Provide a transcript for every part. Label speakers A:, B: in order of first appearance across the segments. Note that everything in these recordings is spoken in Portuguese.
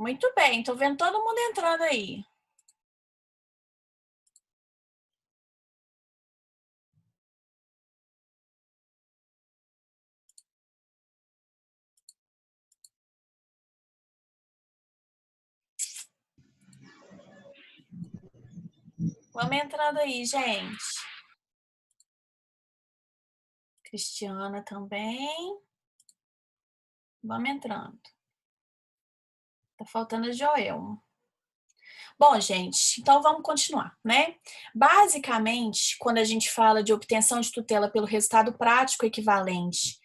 A: Muito bem, tô vendo todo mundo entrando aí. Vamos entrando aí, gente. Cristiana também. Vamos entrando. Tá faltando a Joelma. Bom, gente, então vamos continuar, né? Basicamente, quando a gente fala de obtenção de tutela pelo resultado prático equivalente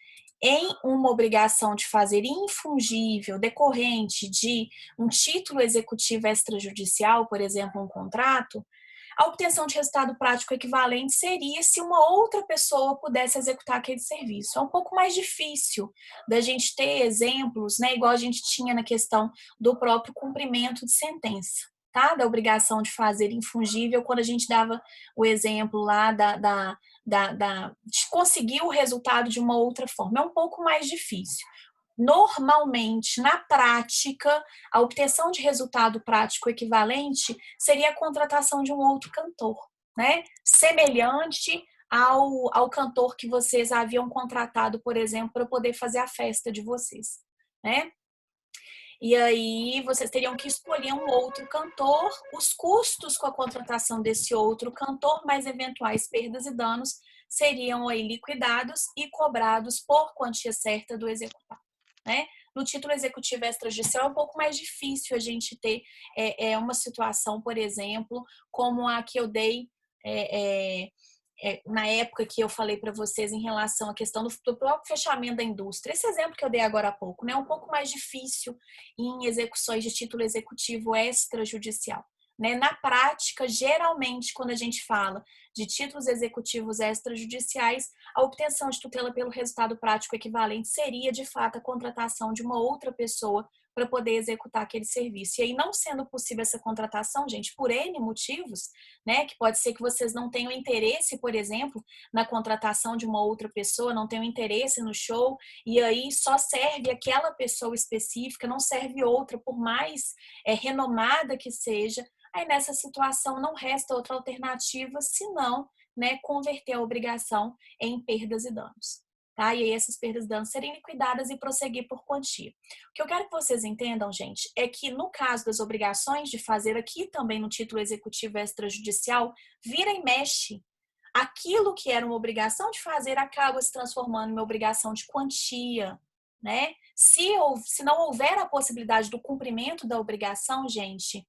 A: em uma obrigação de fazer infungível decorrente de um título executivo extrajudicial, por exemplo, um contrato, a obtenção de resultado prático equivalente seria se uma outra pessoa pudesse executar aquele serviço. É um pouco mais difícil da gente ter exemplos, né, igual a gente tinha na questão do próprio cumprimento de sentença. Tá? Da obrigação de fazer infungível, quando a gente dava o exemplo lá de conseguir o resultado de uma outra forma. É um pouco mais difícil. Normalmente, na prática, a obtenção de resultado prático equivalente seria a contratação de um outro cantor, né? Semelhante ao cantor que vocês haviam contratado, por exemplo, para poder fazer a festa de vocês, né? E aí vocês teriam que escolher um outro cantor, os custos com a contratação desse outro cantor, mais eventuais perdas e danos, seriam aí liquidados e cobrados por quantia certa do executado, né? No título executivo extrajudicial é um pouco mais difícil a gente ter uma situação, por exemplo, como a que eu dei na época que eu falei para vocês em relação à questão do próprio fechamento da indústria. Esse exemplo que eu dei agora há pouco, né, é um pouco mais difícil em execuções de título executivo extrajudicial. Né? Na prática, geralmente, quando a gente fala de títulos executivos extrajudiciais, a obtenção de tutela pelo resultado prático equivalente seria, de fato, a contratação de uma outra pessoa para poder executar aquele serviço. E aí, não sendo possível essa contratação, gente, por N motivos, né, que pode ser que vocês não tenham interesse, por exemplo, na contratação de uma outra pessoa, não tenham interesse no show, e aí só serve aquela pessoa específica, não serve outra, por mais renomada que seja. Aí, nessa situação, não resta outra alternativa senão, né, converter a obrigação em perdas e danos. Tá? E aí essas perdas e danos serem liquidadas e prosseguir por quantia. O que eu quero que vocês entendam, gente, é que no caso das obrigações de fazer aqui também no título executivo extrajudicial, vira e mexe. Aquilo que era uma obrigação de fazer acaba se transformando em uma obrigação de quantia, né? Se não houver a possibilidade do cumprimento da obrigação, gente,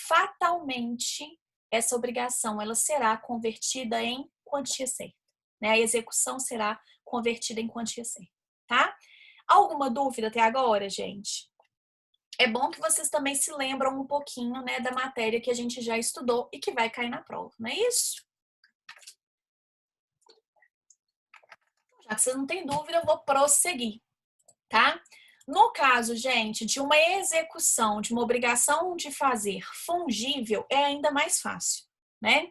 A: fatalmente essa obrigação ela será convertida em quantia certa, né? A execução será convertida em quantia certa, tá? Alguma dúvida até agora, gente? É bom que vocês também se lembram um pouquinho, né, da matéria que a gente já estudou e que vai cair na prova, não é isso? Já que vocês não têm dúvida, eu vou prosseguir, tá? No caso, gente, de uma execução, de uma obrigação de fazer fungível, é ainda mais fácil, né?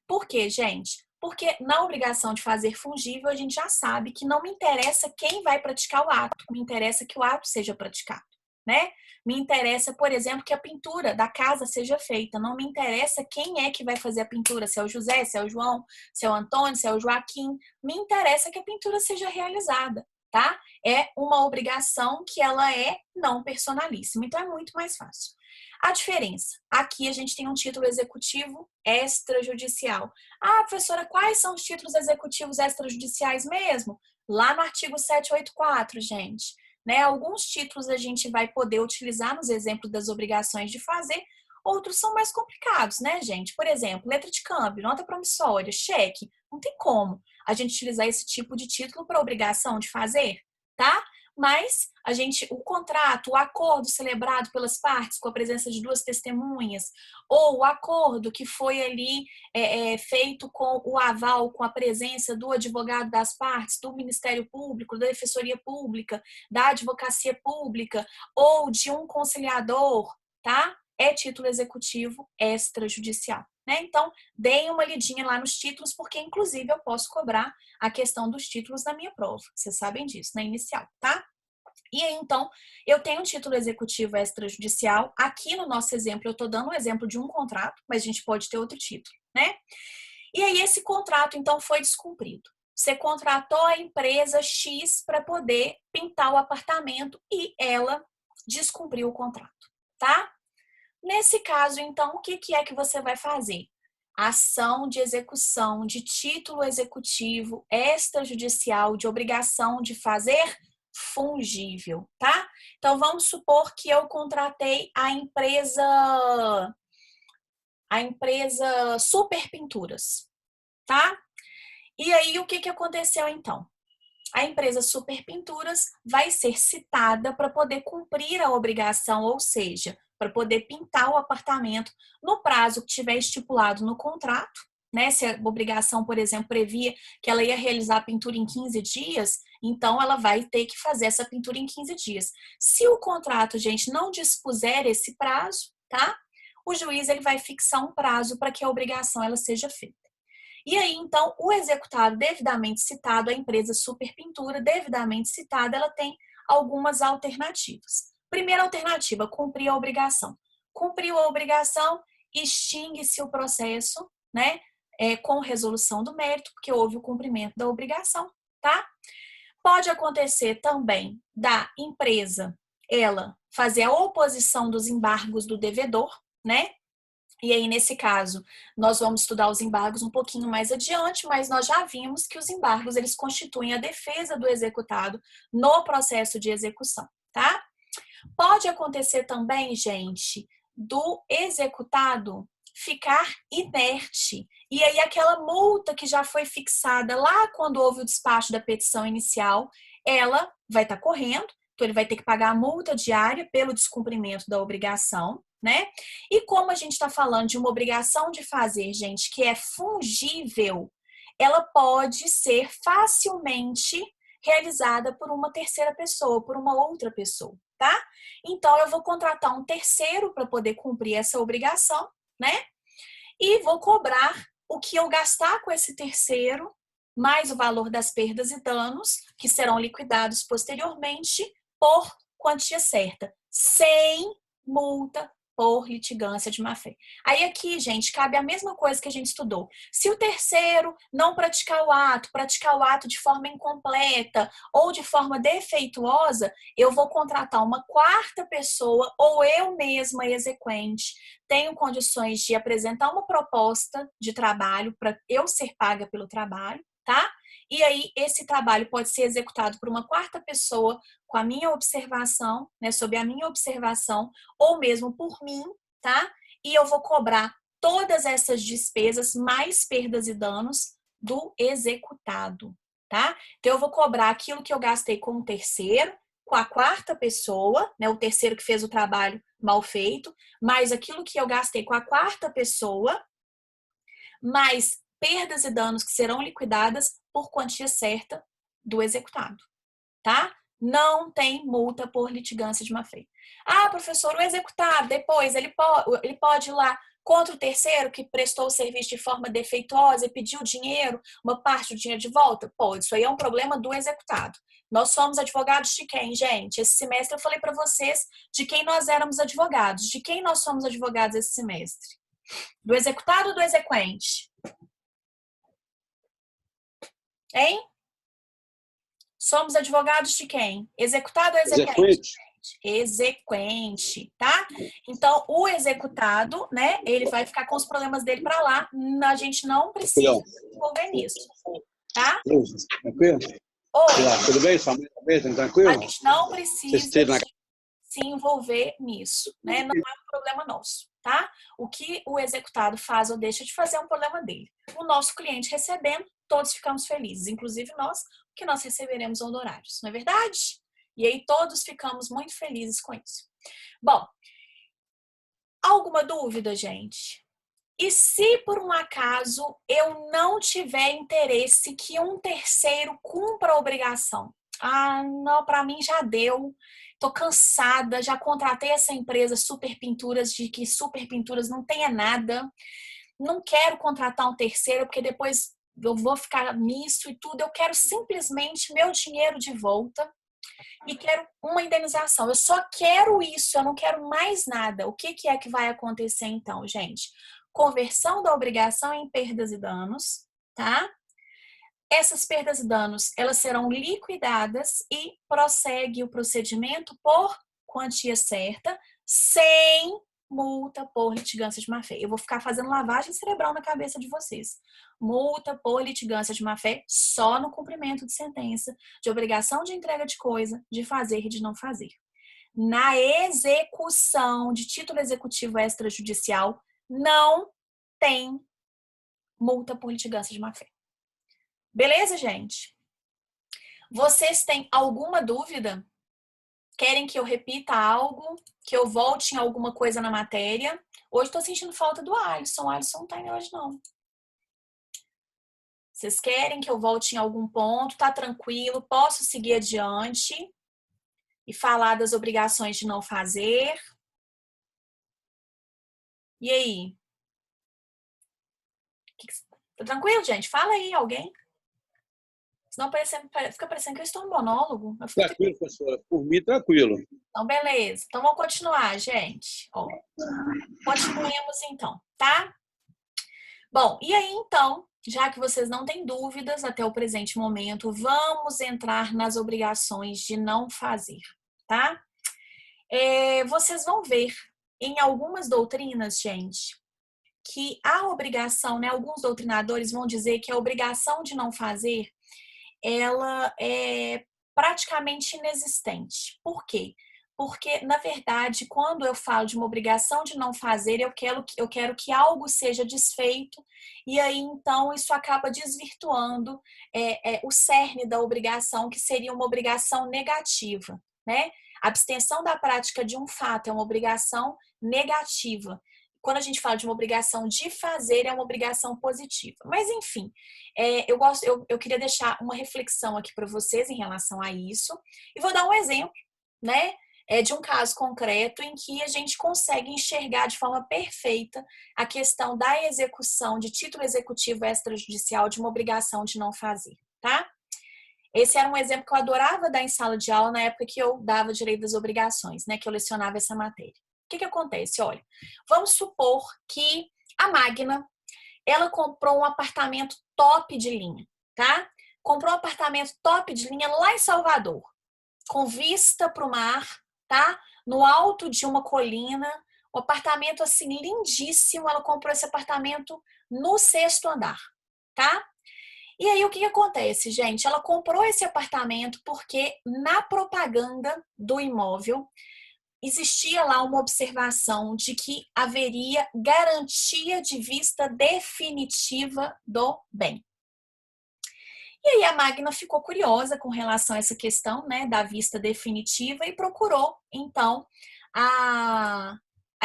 A: Por quê, gente? Porque na obrigação de fazer fungível, a gente já sabe que não me interessa quem vai praticar o ato, me interessa que o ato seja praticado, né? Me interessa, por exemplo, que a pintura da casa seja feita, não me interessa quem é que vai fazer a pintura, se é o José, se é o João, se é o Antônio, se é o Joaquim, me interessa que a pintura seja realizada, tá? É uma obrigação que ela é não personalíssima, então é muito mais fácil. A diferença, aqui a gente tem um título executivo extrajudicial. Ah, professora, quais são os títulos executivos extrajudiciais mesmo? Lá no artigo 784, gente. Né? Alguns títulos a gente vai poder utilizar nos exemplos das obrigações de fazer, outros são mais complicados, né, gente? Por exemplo, letra de câmbio, nota promissória, cheque. Não tem como a gente utilizar esse tipo de título para obrigação de fazer, tá? Mas o contrato, o acordo celebrado pelas partes com a presença de duas testemunhas, ou o acordo que foi ali feito com o aval, com a presença do advogado das partes, do Ministério Público, da Defensoria Pública, da Advocacia Pública, ou de um conciliador, tá? É título executivo extrajudicial. Né? Então, deem uma lidinha lá nos títulos, porque inclusive eu posso cobrar a questão dos títulos na minha prova. Vocês sabem disso, na inicial, tá? E aí, então, eu tenho um título executivo extrajudicial. Aqui no nosso exemplo, eu estou dando um exemplo de um contrato, mas a gente pode ter outro título, né? E aí, esse contrato, então, foi descumprido. Você contratou a empresa X para poder pintar o apartamento e ela descumpriu o contrato, tá? Nesse caso, então, o que é que você vai fazer? Ação de execução de título executivo extrajudicial de obrigação de fazer fungível, tá? Então, vamos supor que eu contratei a empresa Super Pinturas, tá? E aí, o que aconteceu então? A empresa Super Pinturas vai ser citada para poder cumprir a obrigação, ou seja, para poder pintar o apartamento no prazo que tiver estipulado no contrato, né? Se a obrigação, por exemplo, previa que ela ia realizar a pintura em 15 dias, então ela vai ter que fazer essa pintura em 15 dias. Se o contrato, gente, não dispuser esse prazo, tá? O juiz ele vai fixar um prazo para que a obrigação ela seja feita. E aí, então, o executado devidamente citado, a empresa Super Pintura, devidamente citada, ela tem algumas alternativas. Primeira alternativa, cumprir a obrigação. Cumpriu a obrigação, extingue-se o processo, né? Com resolução do mérito, porque houve o cumprimento da obrigação, tá? Pode acontecer também da empresa, ela fazer a oposição dos embargos do devedor, né? E aí, nesse caso, nós vamos estudar os embargos um pouquinho mais adiante, mas nós já vimos que os embargos, eles constituem a defesa do executado no processo de execução, tá? Pode acontecer também, gente, do executado ficar inerte. E aí, aquela multa que já foi fixada lá quando houve o despacho da petição inicial, ela vai estar correndo, então ele vai ter que pagar a multa diária pelo descumprimento da obrigação, né? E como a gente está falando de uma obrigação de fazer, gente, que é fungível, ela pode ser facilmente realizada por uma terceira pessoa, por uma outra pessoa, tá? Então, eu vou contratar um terceiro para poder cumprir essa obrigação, né? E vou cobrar o que eu gastar com esse terceiro, mais o valor das perdas e danos, que serão liquidados posteriormente por quantia certa, sem multa por litigância de má-fé. Aí aqui, gente, cabe a mesma coisa que a gente estudou. Se o terceiro não praticar o ato de forma incompleta ou de forma defeituosa, eu vou contratar uma quarta pessoa ou eu mesma, exequente, tenho condições de apresentar uma proposta de trabalho para eu ser paga pelo trabalho, tá? E aí, esse trabalho pode ser executado por uma quarta pessoa com a minha observação, né, sob a minha observação, ou mesmo por mim, tá? E eu vou cobrar todas essas despesas, mais perdas e danos do executado, tá? Então, eu vou cobrar aquilo que eu gastei com o terceiro, com a quarta pessoa, né, o terceiro que fez o trabalho mal feito, mais aquilo que eu gastei com a quarta pessoa, mais perdas e danos que serão liquidadas por quantia certa do executado, tá? Não tem multa por litigância de má-fé. Ah, professor, o executado, depois, ele pode ir lá contra o terceiro que prestou o serviço de forma defeituosa e pediu dinheiro, uma parte do dinheiro de volta? Pode, isso aí é um problema do executado. Nós somos advogados de quem, gente? Esse semestre eu falei para vocês de quem nós éramos advogados. De quem nós somos advogados esse semestre? Do executado ou do exequente? Hein? Somos advogados de quem? Executado ou exequente? Exequente, tá? Então, o executado, né, ele vai ficar com os problemas dele para lá. A gente não precisa se envolver nisso, tá?
B: Tranquilo?
A: Oi,
B: Tudo bem? Sua mãe tá bem? Tá tranquilo?
A: a gente não precisa se envolver nisso, né? Não é um problema nosso, tá? O que o executado faz ou deixa de fazer é um problema dele. O nosso cliente recebendo, todos ficamos felizes, inclusive nós, porque nós receberemos honorários, não é verdade? E aí todos ficamos muito felizes com isso. Bom, alguma dúvida, gente? E se por um acaso eu não tiver interesse que um terceiro cumpra a obrigação? Ah, não, para mim já deu. Tô cansada, já contratei essa empresa Super Pinturas, de que Super Pinturas não tenha nada. Não quero contratar um terceiro, porque depois eu vou ficar nisso e tudo. Eu quero simplesmente meu dinheiro de volta. e quero uma indenização. Eu só quero isso, eu não quero mais nada. O que é que vai acontecer então, gente? Conversão da obrigação em perdas e danos, tá? Essas perdas e danos, elas serão liquidadas e prossegue o procedimento por quantia certa, sem multa por litigância de má-fé. Eu vou ficar fazendo lavagem cerebral na cabeça de vocês. Multa por litigância de má-fé só no cumprimento de sentença, de obrigação de entrega de coisa, de fazer e de não fazer. Na execução de título executivo extrajudicial, não tem multa por litigância de má-fé. Beleza, gente? Vocês têm alguma dúvida? Querem que eu repita algo? Que eu volte em alguma coisa na matéria? Hoje estou sentindo falta do Alisson. O Alisson não tá aí hoje, não. Vocês querem que eu volte em algum ponto? Tá tranquilo? Posso seguir adiante e falar das obrigações de não fazer? E aí? Tá tranquilo, gente? Fala aí, alguém. Senão fica parecendo que eu estou em monólogo.
B: Tranquilo, professora. Por mim, tranquilo.
A: Então, beleza. Então, vamos continuar, gente. Ó, continuemos então, tá? Bom, e aí então, já que vocês não têm dúvidas até o presente momento, vamos entrar nas obrigações de não fazer, tá? Vocês vão ver em algumas doutrinas, gente, que a obrigação, né? Alguns doutrinadores vão dizer que a obrigação de não fazer, ela é praticamente inexistente. Por quê? Porque, na verdade, quando eu falo de uma obrigação de não fazer, eu quero que algo seja desfeito, e aí, então, isso acaba desvirtuando o cerne da obrigação, que seria uma obrigação negativa, né? A abstenção da prática de um fato é uma obrigação negativa. Quando a gente fala de uma obrigação de fazer, é uma obrigação positiva. Mas, enfim, eu queria deixar uma reflexão aqui para vocês em relação a isso, e vou dar um exemplo, né? De um caso concreto em que a gente consegue enxergar de forma perfeita a questão da execução de título executivo extrajudicial de uma obrigação de não fazer, tá? Esse era um exemplo que eu adorava dar em sala de aula na época que eu dava direito das obrigações, né? Que eu lecionava essa matéria. O que acontece? Olha, vamos supor que a Magna, ela comprou um apartamento top de linha, tá? Comprou um apartamento top de linha lá em Salvador, com vista para o mar, tá? No alto de uma colina, um apartamento assim lindíssimo. Ela comprou esse apartamento no 6º andar, tá? E aí o que acontece, gente? Ela comprou esse apartamento porque na propaganda do imóvel existia lá uma observação de que haveria garantia de vista definitiva do bem. E aí a Magna ficou curiosa com relação a essa questão, né, da vista definitiva, e procurou, então, a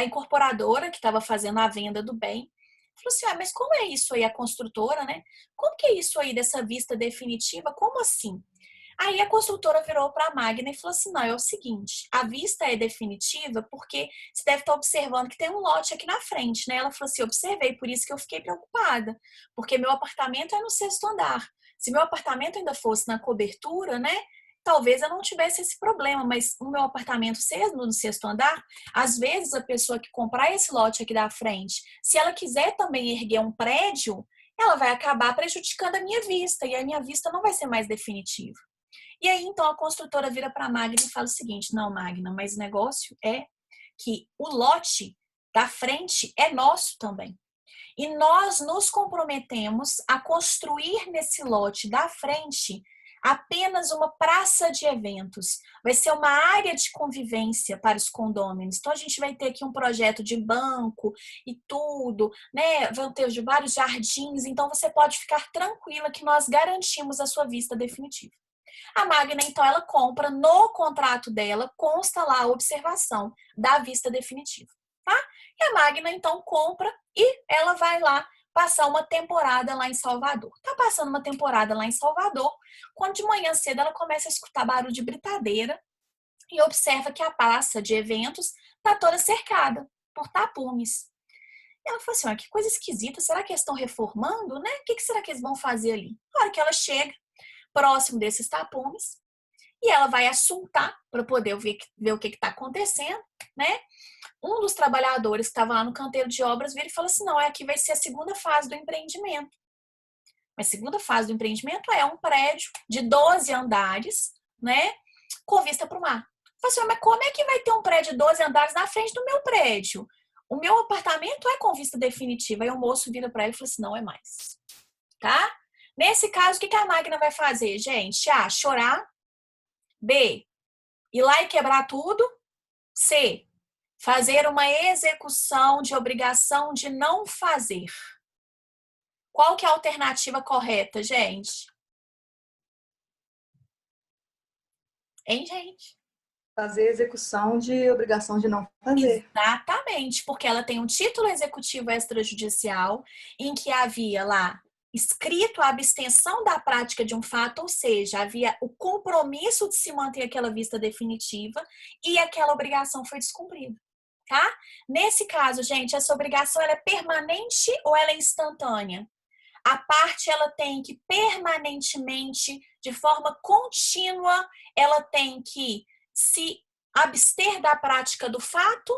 A: incorporadora que estava fazendo a venda do bem. Falou assim, mas como é isso aí, a construtora, né? Como que é isso aí dessa vista definitiva? Como assim? Aí a construtora virou para a Magna e falou assim, não, é o seguinte, a vista é definitiva porque você deve estar observando que tem um lote aqui na frente, né? Ela falou assim, observei, por isso que eu fiquei preocupada, porque meu apartamento é no 6º andar. Se meu apartamento ainda fosse na cobertura, né? Talvez eu não tivesse esse problema, mas o meu apartamento sendo no 6º andar, às vezes a pessoa que comprar esse lote aqui da frente, se ela quiser também erguer um prédio, ela vai acabar prejudicando a minha vista, e a minha vista não vai ser mais definitiva. E aí, então, a construtora vira para a Magna e fala o seguinte, não, Magna, mas o negócio é que o lote da frente é nosso também. E nós nos comprometemos a construir nesse lote da frente apenas uma praça de eventos. Vai ser uma área de convivência para os condôminos. Então, a gente vai ter aqui um projeto de banco e tudo, né? Vão ter vários jardins. Então, você pode ficar tranquila que nós garantimos a sua vista definitiva. A Magna, então, ela compra, no contrato dela, consta lá a observação da vista definitiva, tá? E a Magna, então, compra e ela vai lá passar uma temporada lá em Salvador. Tá passando uma temporada lá em Salvador, quando de manhã cedo ela começa a escutar barulho de britadeira e observa que a praça de eventos tá toda cercada por tapumes. E ela falou assim, que coisa esquisita, será que eles estão reformando, né? O que será que eles vão fazer ali? Na hora que ela chega próximo desses tapumes, e ela vai assuntar para poder ver o que está acontecendo, né? Um dos trabalhadores que estava lá no canteiro de obras vira e fala assim, não, aqui vai ser a segunda fase do empreendimento. A segunda fase do empreendimento é um prédio de 12 andares, né, com vista para o mar. Eu falei assim, mas como é que vai ter um prédio de 12 andares na frente do meu prédio? O meu apartamento é com vista definitiva. Aí o moço vira para ele e fala assim, não é mais. Tá? Nesse caso, o que a máquina vai fazer, gente? A, chorar. B, ir lá e quebrar tudo. C, fazer uma execução de obrigação de não fazer. Qual que é a alternativa correta, gente? Hein, gente?
C: Fazer execução de obrigação de não fazer.
A: Exatamente, porque ela tem um título executivo extrajudicial em que havia lá escrito a abstenção da prática de um fato, ou seja, havia o compromisso de se manter aquela vista definitiva e aquela obrigação foi descumprida, tá? Nesse caso, gente, essa obrigação ela é permanente ou ela é instantânea? A parte ela tem que permanentemente, de forma contínua, ela tem que se abster da prática do fato,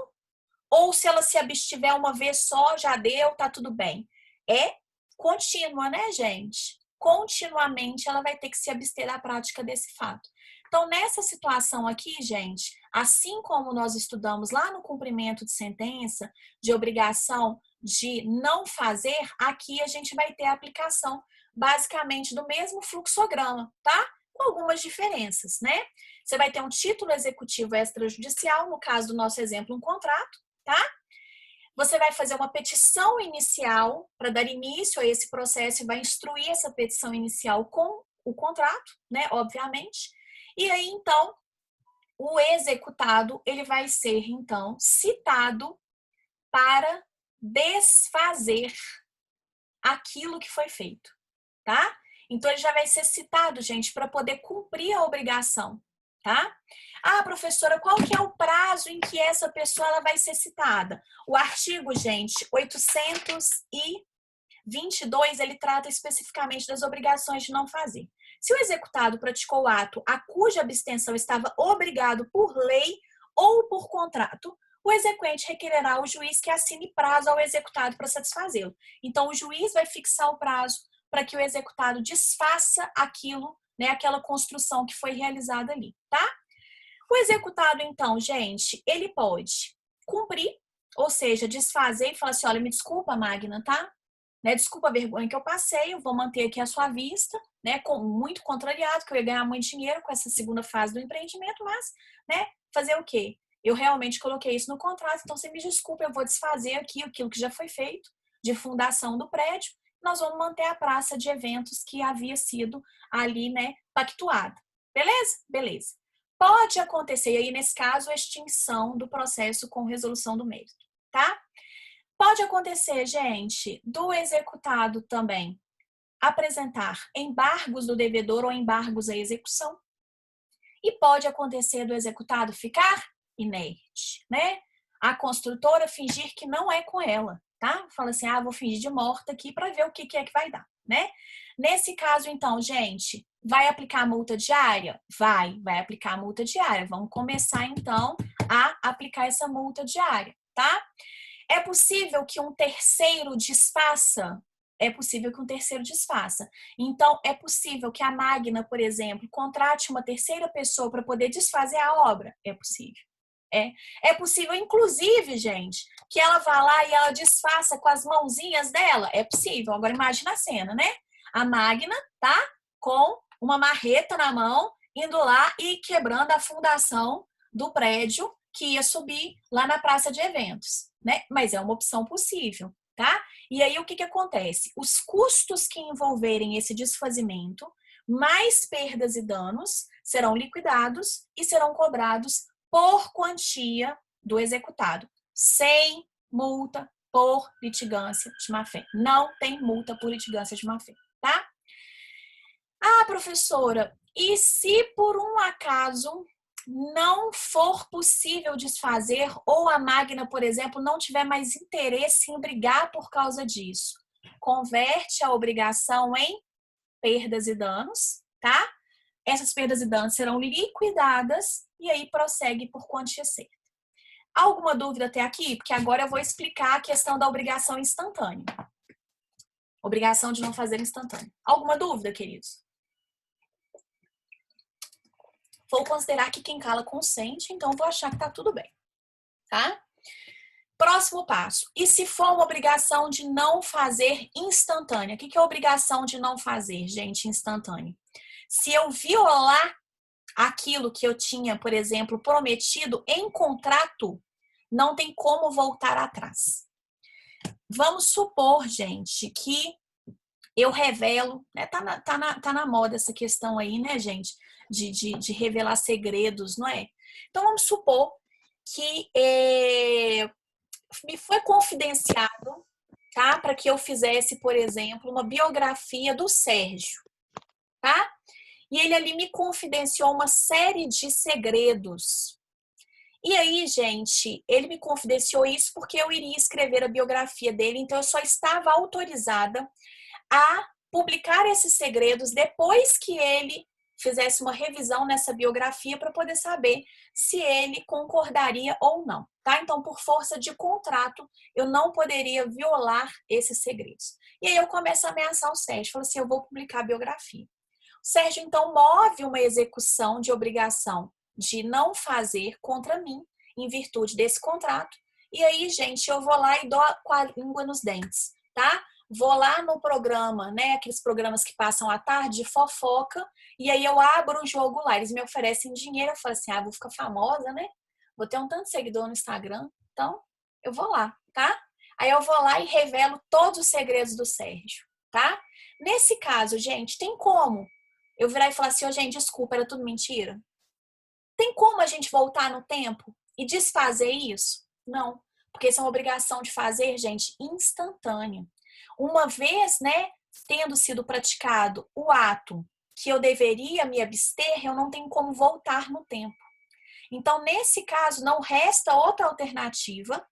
A: ou se ela se abstiver uma vez só, já deu, tá tudo bem. É contínua, né, gente? Continuamente ela vai ter que se abster da prática desse fato. Então, nessa situação aqui, gente, assim como nós estudamos lá no cumprimento de sentença, de obrigação de não fazer, aqui a gente vai ter a aplicação basicamente do mesmo fluxograma, tá? Com algumas diferenças, né? Você vai ter um título executivo extrajudicial, no caso do nosso exemplo, um contrato, tá? Você vai fazer uma petição inicial para dar início a esse processo e vai instruir essa petição inicial com o contrato, né? Obviamente. E aí, então, o executado, ele vai ser, então, citado para desfazer aquilo que foi feito, tá? Então, ele já vai ser citado, gente, para poder cumprir a obrigação, tá? Ah, professora, qual que é o prazo em que essa pessoa ela vai ser citada? O artigo, gente, 822, ele trata especificamente das obrigações de não fazer. Se o executado praticou o ato a cuja abstenção estava obrigado por lei ou por contrato, o exequente requererá ao juiz que assine prazo ao executado para satisfazê-lo. Então, o juiz vai fixar o prazo para que o executado desfaça aquilo, né, aquela construção que foi realizada ali, tá? O executado, então, gente, ele pode cumprir, ou seja, desfazer e falar assim, olha, me desculpa, Magna, tá? Né, desculpa a vergonha que eu passei, eu vou manter aqui a sua vista, né, muito contrariado, que eu ia ganhar muito dinheiro com essa segunda fase do empreendimento, mas, né, fazer o quê? Eu realmente coloquei isso no contrato, então você me desculpa, eu vou desfazer aqui aquilo que já foi feito, de fundação do prédio, nós vamos manter a praça de eventos que havia sido ali, né, pactuada. Beleza? Beleza. Pode acontecer, aí nesse caso, a extinção do processo com resolução do mérito, tá? Pode acontecer, gente, do executado também apresentar embargos do devedor ou embargos à execução. E pode acontecer do executado ficar inerte, né? A construtora fingir que não é com ela, tá? Fala assim, vou fingir de morta aqui para ver o que é que vai dar, né? Nesse caso, então, gente, vai aplicar a multa diária? Vai aplicar a multa diária. Vamos começar, então, a aplicar essa multa diária, tá? É possível que um terceiro desfaça? É possível que um terceiro desfaça. Então, é possível que a Magna, por exemplo, contrate uma terceira pessoa para poder desfazer a obra? É possível. É possível, inclusive, gente, que ela vá lá e ela desfaça com as mãozinhas dela? É possível. Agora, imagina a cena, né? A Magna, tá? Com uma marreta na mão, indo lá e quebrando a fundação do prédio que ia subir lá na praça de eventos, né? Mas é uma opção possível, tá? E aí o que acontece? Os custos que envolverem esse desfazimento, mais perdas e danos, serão liquidados e serão cobrados por quantia do executado, sem multa por litigância de má-fé. Não tem multa por litigância de má-fé, tá? Ah, professora, e se por um acaso não for possível desfazer ou a Magna, por exemplo, não tiver mais interesse em brigar por causa disso? Converte a obrigação em perdas e danos, tá? essas perdas e danos serão liquidadas e aí prossegue por quantia certa. Alguma dúvida até aqui? Porque agora eu vou explicar a questão da obrigação instantânea. Obrigação de não fazer instantâneo. Alguma dúvida, queridos? Vou considerar que quem cala consente, então vou achar que tá tudo bem, tá? Próximo passo. E se for uma obrigação de não fazer instantânea? O que é obrigação de não fazer, gente, instantânea? Se eu violar aquilo que eu tinha, por exemplo, prometido em contrato, não tem como voltar atrás. Vamos supor, gente, que eu revelo, né? Tá na moda essa questão aí, né, gente? De revelar segredos, não é? Então, vamos supor que me foi confidenciado, tá? Para que eu fizesse, por exemplo, uma biografia do Sérgio, tá? E ele ali me confidenciou uma série de segredos. E aí, gente, ele me confidenciou isso porque eu iria escrever a biografia dele, então eu só estava autorizada a publicar esses segredos depois que ele fizesse uma revisão nessa biografia para poder saber se ele concordaria ou não, tá? Então, por força de contrato, eu não poderia violar esses segredos. E aí eu começo a ameaçar o Sérgio, falo assim, eu vou publicar a biografia. O Sérgio, então, move uma execução de obrigação de não fazer contra mim, em virtude desse contrato. E aí, gente, eu vou lá e dou com a língua nos dentes, tá? Vou lá no programa, né? Aqueles programas que passam à tarde de fofoca, e aí eu abro o jogo lá. Eles me oferecem dinheiro, eu falo assim, vou ficar famosa, né? Vou ter um tanto de seguidor no Instagram, então eu vou lá, tá? Aí eu vou lá e revelo todos os segredos do Sérgio, tá? Nesse caso, gente, tem como eu virar e falar assim, gente, desculpa, era tudo mentira? Tem como a gente voltar no tempo e desfazer isso? Não, porque isso é uma obrigação de fazer, gente, instantânea. Uma vez, né, tendo sido praticado o ato que eu deveria me abster, eu não tenho como voltar no tempo. Então, nesse caso, não resta outra alternativa,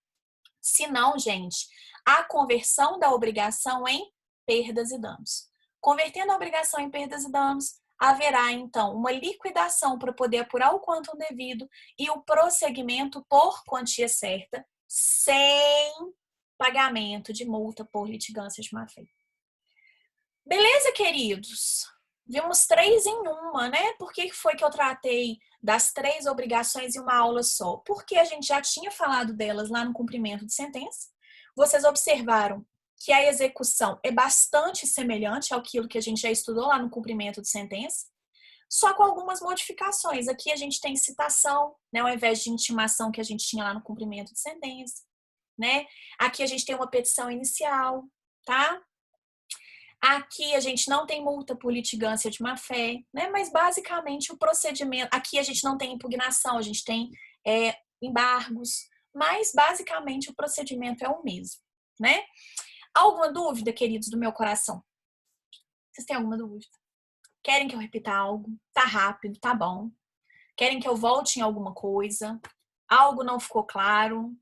A: senão, gente, a conversão da obrigação em perdas e danos. Convertendo a obrigação em perdas e danos, haverá, então, uma liquidação para poder apurar o quantum devido e o prosseguimento por quantia certa, sem pagamento de multa por litigância de má-fé. Beleza, queridos? Vimos 3 em uma, né? Por que foi que eu tratei das 3 obrigações em uma aula só? Porque a gente já tinha falado delas lá no cumprimento de sentença. Vocês observaram que a execução é bastante semelhante àquilo que a gente já estudou lá no cumprimento de sentença, só com algumas modificações. Aqui a gente tem citação, né, ao invés de intimação que a gente tinha lá no cumprimento de sentença, né? Aqui a gente tem uma petição inicial, tá? Aqui a gente não tem multa por litigância de má-fé, né? Mas basicamente o procedimento... Aqui a gente não tem impugnação, a gente tem embargos, mas basicamente o procedimento é o mesmo, né? Alguma dúvida, queridos do meu coração? Vocês têm alguma dúvida? Querem que eu repita algo? Tá rápido, tá bom. Querem que eu volte em alguma coisa? Algo não ficou claro?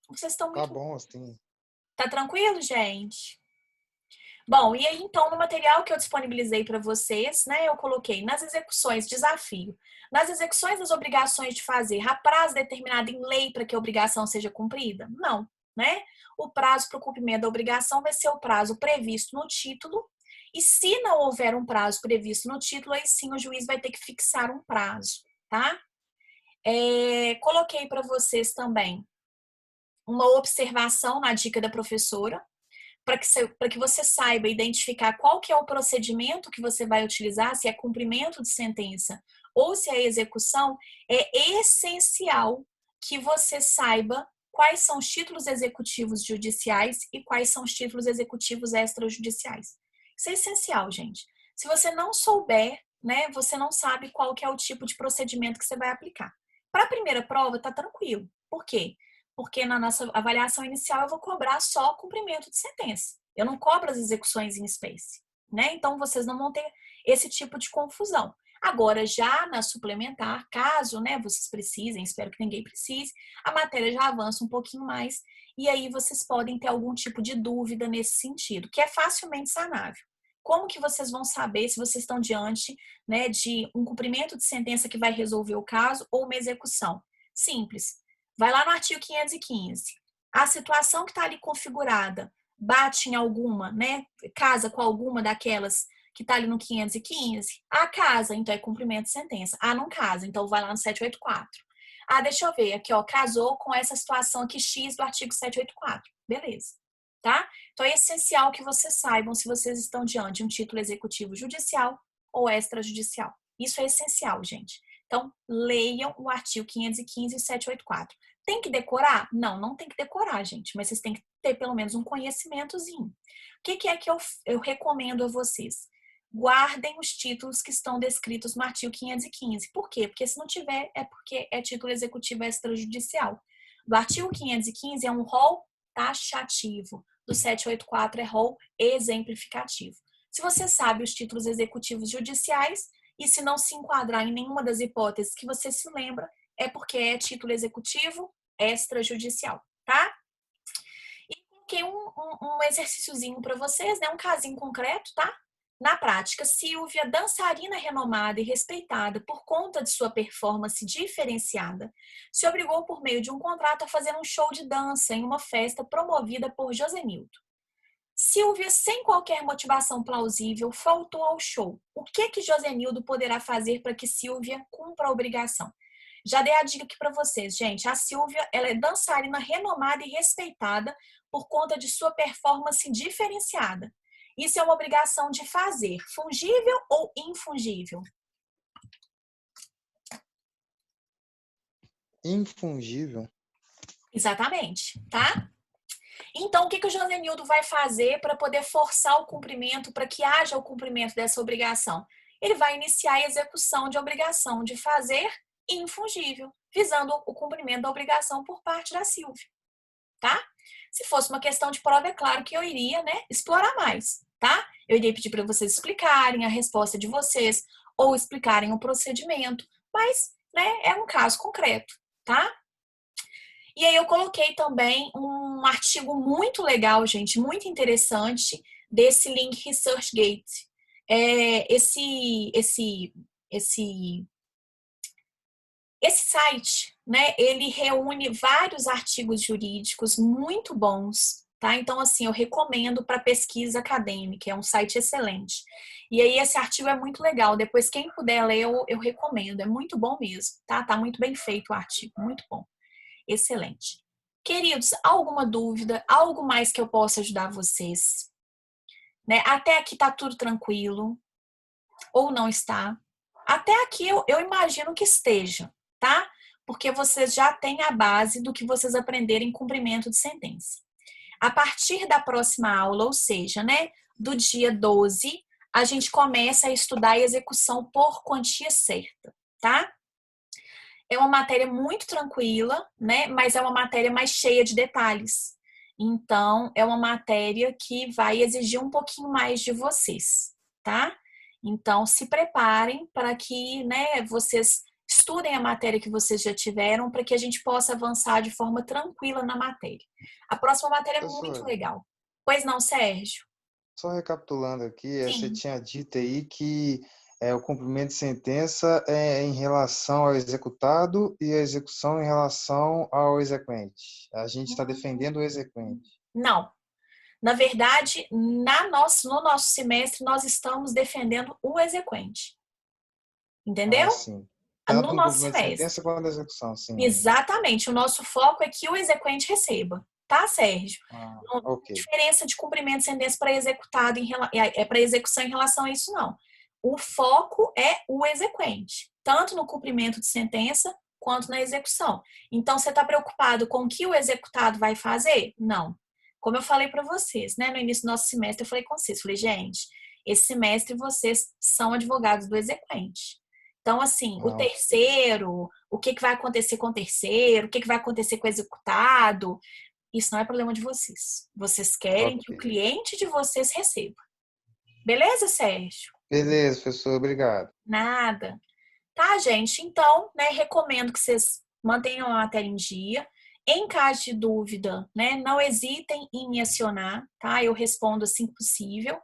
A: Vocês estão muito...
D: Tá bom, assim.
A: Tá tranquilo, gente? Bom, e aí então no material que eu disponibilizei para vocês, né, eu coloquei nas execuções desafio, nas execuções das obrigações de fazer, há prazo determinado em lei para que a obrigação seja cumprida? Não, né? O prazo para o cumprimento da obrigação vai ser o prazo previsto no título, e se não houver um prazo previsto no título, aí sim o juiz vai ter que fixar um prazo, tá? Coloquei para vocês também uma observação na dica da professora, para que você saiba identificar qual que é o procedimento que você vai utilizar, se é cumprimento de sentença ou se é execução, é essencial que você saiba quais são os títulos executivos judiciais e quais são os títulos executivos extrajudiciais. Isso é essencial, gente. Se você não souber, né, você não sabe qual que é o tipo de procedimento que você vai aplicar. Para a primeira prova, tá tranquilo. Por quê? Porque na nossa avaliação inicial eu vou cobrar só cumprimento de sentença. Eu não cobro as execuções em espécie, né? Então vocês não vão ter esse tipo de confusão. Agora, já na suplementar, caso, né, vocês precisem, espero que ninguém precise, a matéria já avança um pouquinho mais e aí vocês podem ter algum tipo de dúvida nesse sentido, que é facilmente sanável. Como que vocês vão saber se vocês estão diante, né, de um cumprimento de sentença que vai resolver o caso ou uma execução? Simples. Vai lá no artigo 515. A situação que está ali configurada bate em alguma, né, casa com alguma daquelas que está ali no 515? A casa, então é cumprimento de sentença. Ah, não casa, então vai lá no 784. Ah, deixa eu ver aqui, ó, casou com essa situação aqui X do artigo 784. Beleza, tá? Então é essencial que vocês saibam se vocês estão diante de um título executivo judicial ou extrajudicial. Isso é essencial, gente. Então, leiam o artigo 515 e 784. Tem que decorar? Não, não tem que decorar, gente, mas vocês têm que ter pelo menos um conhecimentozinho. O que é que eu recomendo a vocês? Guardem os títulos que estão descritos no artigo 515. Por quê? Porque se não tiver, é porque é título executivo extrajudicial. Do artigo 515 é um rol taxativo. Do 784 é rol exemplificativo. Se você sabe os títulos executivos judiciais e se não se enquadrar em nenhuma das hipóteses que você se lembra, é porque é título executivo extrajudicial, tá? E coloquei um exercíciozinho para vocês, né? Um casinho concreto, tá? Na prática, Silvia, dançarina renomada e respeitada por conta de sua performance diferenciada, se obrigou por meio de um contrato a fazer um show de dança em uma festa promovida por Josenildo. Silvia, sem qualquer motivação plausível, faltou ao show. O que Josenildo poderá fazer para que Silvia cumpra a obrigação? Já dei a dica aqui para vocês, gente. A Silvia, ela é dançarina renomada e respeitada por conta de sua performance diferenciada. Isso é uma obrigação de fazer, fungível ou infungível?
D: Infungível.
A: Exatamente, tá? Então, o que o Josenildo vai fazer para poder forçar o cumprimento, para que haja o cumprimento dessa obrigação? Ele vai iniciar a execução de obrigação de fazer infungível, visando o cumprimento da obrigação por parte da Silvia, tá? Se fosse uma questão de prova, é claro que eu iria, né, explorar mais, tá? Eu iria pedir para vocês explicarem a resposta de vocês ou explicarem o procedimento, mas, né, é um caso concreto, tá? E aí eu coloquei também um artigo muito legal, gente, muito interessante, desse Link ResearchGate. Esse site, né, ele reúne vários artigos jurídicos muito bons, tá? Então, assim, eu recomendo para pesquisa acadêmica, é um site excelente. E aí, esse artigo é muito legal, depois quem puder ler, eu recomendo, é muito bom mesmo, tá? Tá muito bem feito o artigo, muito bom, excelente. Queridos, alguma dúvida, algo mais que eu possa ajudar vocês? Né? Até aqui tá tudo tranquilo, ou não está? Até aqui eu imagino que esteja, tá? Porque vocês já têm a base do que vocês aprenderem em cumprimento de sentença. A partir da próxima aula, ou seja, né, do dia 12, a gente começa a estudar a execução por quantia certa, tá? É uma matéria muito tranquila, né, mas é uma matéria mais cheia de detalhes. Então, é uma matéria que vai exigir um pouquinho mais de vocês, tá? Então, se preparem para que, né, vocês estudem a matéria que vocês já tiveram, para que a gente possa avançar de forma tranquila na matéria. A próxima matéria é muito
D: Professora,
A: legal. Pois não, Sérgio?
D: só recapitulando aqui, você
A: Sim.
D: tinha dito aí que o cumprimento de sentença é em relação ao executado e a execução em relação ao exequente. A gente está defendendo o exequente.
A: Não. Na verdade, no nosso semestre, nós estamos defendendo o exequente.
D: Ah,
A: Entendeu?
D: sim.
A: No
D: Tanto no
A: nosso
D: cumprimento de
A: semestre.
D: sentença quanto na execução, sim.
A: Exatamente. O nosso foco é que o exequente receba. Tá, Sérgio?
D: Ah,
A: Não tem
D: ok.
A: diferença de cumprimento de sentença para executado para execução em relação a isso, não. O foco é o exequente, tanto no cumprimento de sentença quanto na execução. Então, você está preocupado com o que o executado vai fazer? Não. Como eu falei para vocês, né? No início do nosso semestre, eu falei com vocês, falei, gente, esse semestre vocês são advogados do exequente. Então, assim, o
D: Ah,
A: terceiro, o que vai acontecer com o terceiro, o que vai acontecer com o executado, isso não é problema de vocês. Vocês querem que o
D: ok.
A: cliente de vocês receba. Beleza, Sérgio?
D: Beleza, professor, obrigado.
A: Nada. Tá, gente? Então, né, recomendo que vocês mantenham a matéria em dia. Em caso de dúvida, né, não hesitem em me acionar, tá? Eu respondo assim que possível.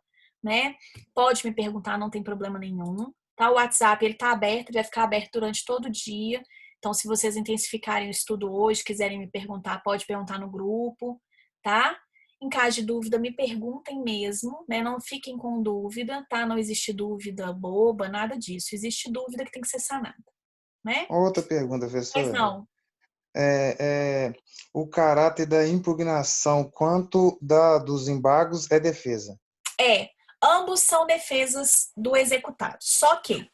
A: né? Pode me perguntar, não tem problema nenhum. Tá? O WhatsApp, ele tá aberto, ele vai ficar aberto durante todo o dia. Então, se vocês intensificarem o estudo hoje, quiserem me perguntar, pode perguntar no grupo, tá? Em caso de dúvida, me perguntem mesmo, né? Não fiquem com dúvida, tá? Não existe dúvida boba, nada disso. Existe dúvida que tem que ser sanada, né?
D: Outra pergunta,
A: Mas
D: professora.
A: não,
D: O caráter da impugnação quanto dos embargos é defesa.
A: ambos são defesas do executado. Só que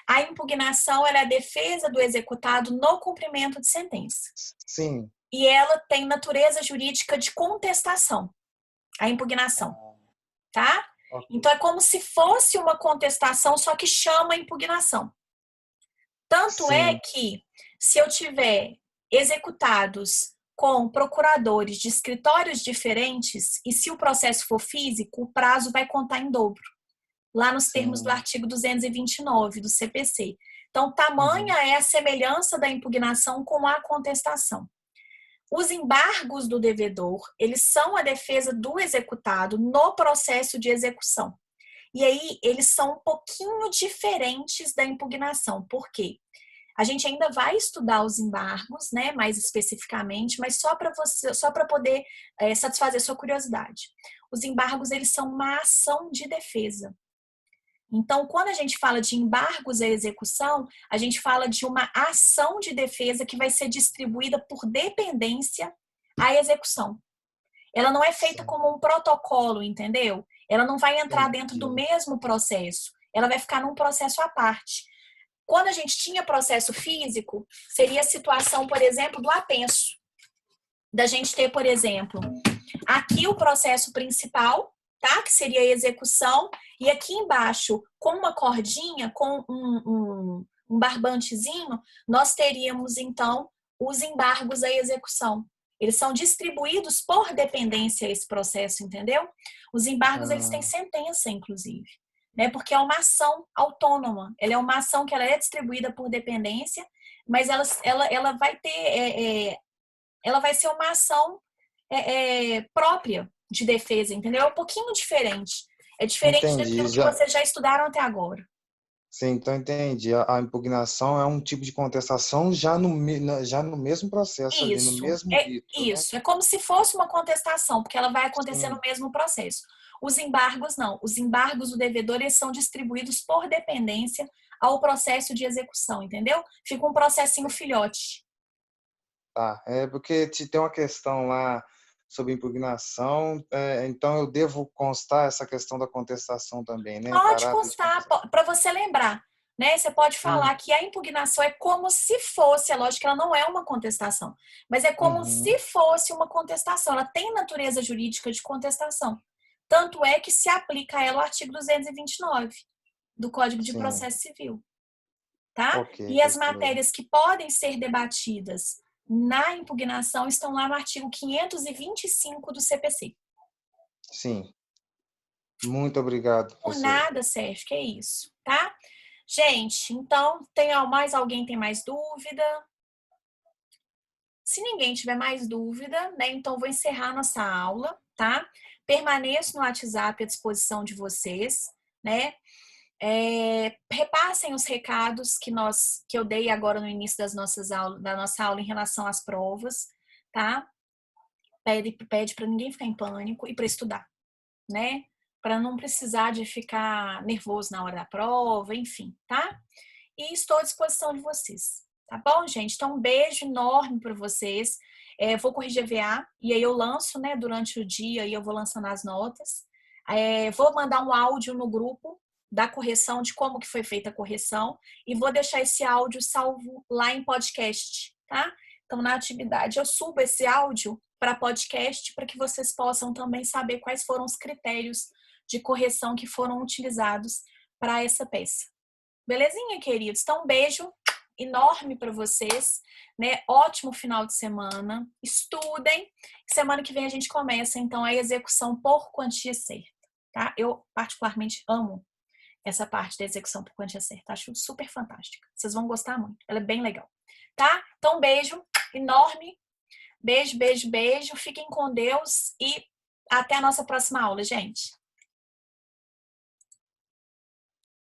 A: a impugnação ela é a defesa do executado no cumprimento de sentença.
D: Sim.
A: E ela tem natureza jurídica de contestação, a impugnação, tá?
D: Ok.
A: Então é como se fosse uma contestação, só que chama impugnação. Tanto é
D: Sim.
A: que se eu tiver executados com procuradores de escritórios diferentes e se o processo for físico, o prazo vai contar em dobro, lá nos termos do
D: Sim.
A: artigo 229 do CPC. Então, tamanha
D: Uhum.
A: é a semelhança da impugnação com a contestação. Os embargos do devedor, eles são a defesa do executado no processo de execução. E aí, eles são um pouquinho diferentes da impugnação. Por quê? A gente ainda vai estudar os embargos, né, mais especificamente, mas só para poder satisfazer sua curiosidade. Os embargos, eles são uma ação de defesa. Então, quando a gente fala de embargos à execução, a gente fala de uma ação de defesa que vai ser distribuída por dependência à execução. Ela não é feita
D: Sim.
A: como um protocolo, entendeu? Ela não vai entrar dentro do
D: Entendi.
A: mesmo processo. Ela vai ficar num processo à parte. Quando a gente tinha processo físico, seria a situação, por exemplo, do apenso. Da gente ter, por exemplo, aqui o processo principal, tá? Que seria a execução, e aqui embaixo, com uma cordinha, com um barbantezinho, nós teríamos, então, os embargos à execução. Eles são distribuídos por dependência a esse processo, entendeu? Os embargos, eles têm
D: Ah,
A: sentença, inclusive, né? Porque é uma ação autônoma. Ela é uma ação que ela é distribuída por dependência, mas ela vai ter... ela vai ser uma ação própria de defesa, entendeu? É um pouquinho diferente. É diferente
D: entendi.
A: daquilo que vocês já estudaram até agora.
D: Sim, então entendi. A impugnação é um tipo de contestação já no mesmo processo ali, no
A: Isso,
D: mesmo rito, né?
A: isso. É como se fosse uma contestação, porque ela vai acontecer no
D: Sim.
A: mesmo processo. Os embargos, não. Os embargos do devedor, eles são distribuídos por dependência ao processo de execução, entendeu? Fica um processinho filhote.
D: Tá. É porque tem uma questão lá sobre impugnação, então eu devo constar essa questão da contestação também, né?
A: Pode
D: Caráter de
A: constar,
D: contestação.
A: para você lembrar, né? Você pode falar que a impugnação é como se fosse, é lógico que ela não é uma contestação, mas é como
D: Uhum.
A: se fosse uma contestação. Ela tem natureza jurídica de contestação. Tanto é que se aplica a ela o artigo 229 do Código de
D: Sim.
A: Processo Civil, tá?
D: Ok,
A: E as
D: professora.
A: matérias que podem ser debatidas na impugnação estão lá no artigo 525 do CPC.
D: Sim. Muito obrigado,
A: Por
D: professora.
A: nada, Sérgio, que é isso, tá? Gente, então, alguém tem mais dúvida? Se ninguém tiver mais dúvida, né, então vou encerrar nossa aula, tá? Permaneço no WhatsApp à disposição de vocês, né? Repassem os recados que eu dei agora no início da nossa aula em relação às provas, tá? Pede para ninguém ficar em pânico e para estudar, né? Para não precisar de ficar nervoso na hora da prova, enfim, tá? E estou à disposição de vocês, tá bom, gente? Então, um beijo enorme para vocês. Vou corrigir a VA e aí eu lanço, né, durante o dia e eu vou lançando as notas. Vou mandar um áudio no grupo da correção, de como que foi feita a correção e vou deixar esse áudio salvo lá em podcast, tá? Então, na atividade, eu subo esse áudio para podcast para que vocês possam também saber quais foram os critérios de correção que foram utilizados para essa peça. Belezinha, queridos? Então, um beijo enorme para vocês, né? Ótimo final de semana. Estudem. Semana que vem a gente começa, então, a execução por quantia certa, tá? Eu, particularmente, amo essa parte da execução por quantia certa. Acho super fantástica. Vocês vão gostar muito. Ela é bem legal, tá? Então, um beijo enorme. Beijo, beijo, beijo. Fiquem com Deus e até a nossa próxima aula, gente.